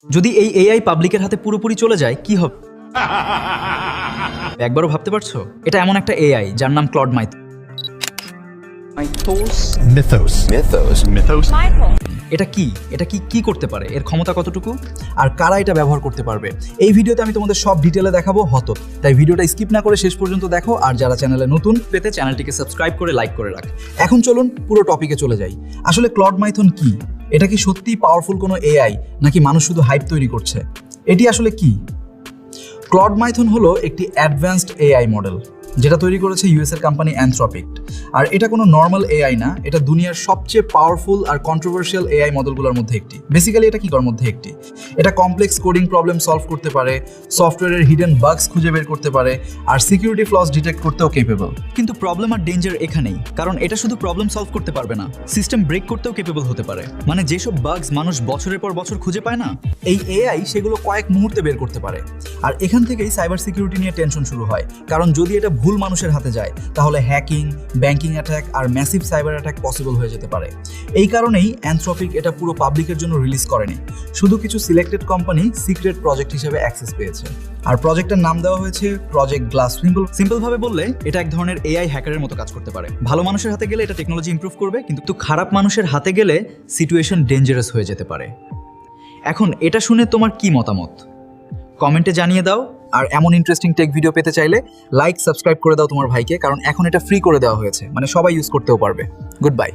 যদি এই এআই পাবলিকের হাতে পুরোপুরি চলে যায় কি হবে? একবারও ভাবতে পারছো? এটা এমন একটা এআই যার নাম ক্লড মাইথন। Mythos. এটা কি করতে পারে, এর ক্ষমতা কতটুকু, আর কারা এটা ব্যবহার করতে পারবে? এই ভিডিওতে আমি তোমাদের সব ডিটেলে দেখাবো হত। তাই ভিডিওটা স্কিপ না করে শেষ পর্যন্ত দেখো, আর যারা চ্যানেলে নতুন পেতে চ্যানেলটিকে সাবস্ক্রাইব করে লাইক করে রাখ। এখন চলুন পুরো টপিকে চলে যাই। আসলে ক্লড মাইথন কি? এটা কি সত্যিই পাওয়ারফুল কোনো এআই, নাকি মানুষ শুধু হাইপ তৈরি করছে? এটি আসলে কি? ক্লড মাইথন হলো একটি অ্যাডভান্সড এআই মডেল যেটা তৈরি করেছে ইউএস এর কোম্পানি অ্যানথ্রপিক। আর এটা কোনো নর্মাল এআই না, এটা দুনিয়ার সবচেয়ে পাওয়ারফুল আর কন্ট্রোভার্সিয়াল এআই মডেলগুলোর মধ্যে একটি। বেসিক্যালি এটা কি করার মধ্যে একটি, এটা কমপ্লেক্স কোডিং প্রবলেম সলভ করতে পারে, সফটওয়্যারের হিডেন বাগস খুঁজে বের করতে পারে, আর সিকিউরিটি ফ্লস ডিটেক্ট করতেও কেপেবল। কিন্তু প্রবলেম আর ডেঞ্জার এখানেই, কারণ এটা শুধু প্রবলেম সলভ করতে পারবে না, সিস্টেম ব্রেক করতেও কেপেবল হতে পারে। মানে যেসব বাগস মানুষ বছরের পর বছর খুঁজে পায় না, এই এআই সেগুলো কয়েক মুহূর্তে বের করতে পারে। আর এখান থেকেই সাইবার সিকিউরিটি নিয়ে টেনশন শুরু হয়, কারণ যদি এটা ভুল মানুষের হাতে যায় তাহলে হ্যাকিং, ব্যাংকিং অ্যাটাক আর ম্যাসিভ সাইবার অ্যাটাক পসিবল হয়ে যেতে পারে। এই কারণেই অ্যানথ্রপিক এটা পুরো পাবলিকের জন্য রিলিজ করেনি, শুধু কিছু সিলেক্টেড কোম্পানি সিক্রেট প্রজেক্ট হিসেবে অ্যাক্সেস পেয়েছে। আর প্রজেক্টের নাম দেওয়া হয়েছে প্রজেক্ট গ্লাস। সিম্পল ভাবে বললে এটা এক ধরনের এআই হ্যাকারের মতো কাজ করতে পারে। ভালো মানুষের হাতে গেলে এটা টেকনোলজি ইমপ্রুভ করবে, কিন্তু খারাপ মানুষের হাতে গেলে সিচুয়েশন ডেঞ্জারাস হয়ে যেতে পারে। এখন এটা শুনে তোমার কি মতামত কমেন্টে জানিয়ে দাও। আর এমন ইন্টারেস্টিং টেক ভিডিও পেতে চাইলে লাইক সাবস্ক্রাইব করে দাও তোমার ভাইকে, কারণ এখন এটা ফ্রি করে দেওয়া হয়েছে, মানে সবাই ইউজ করতেও পারবে। Good bye.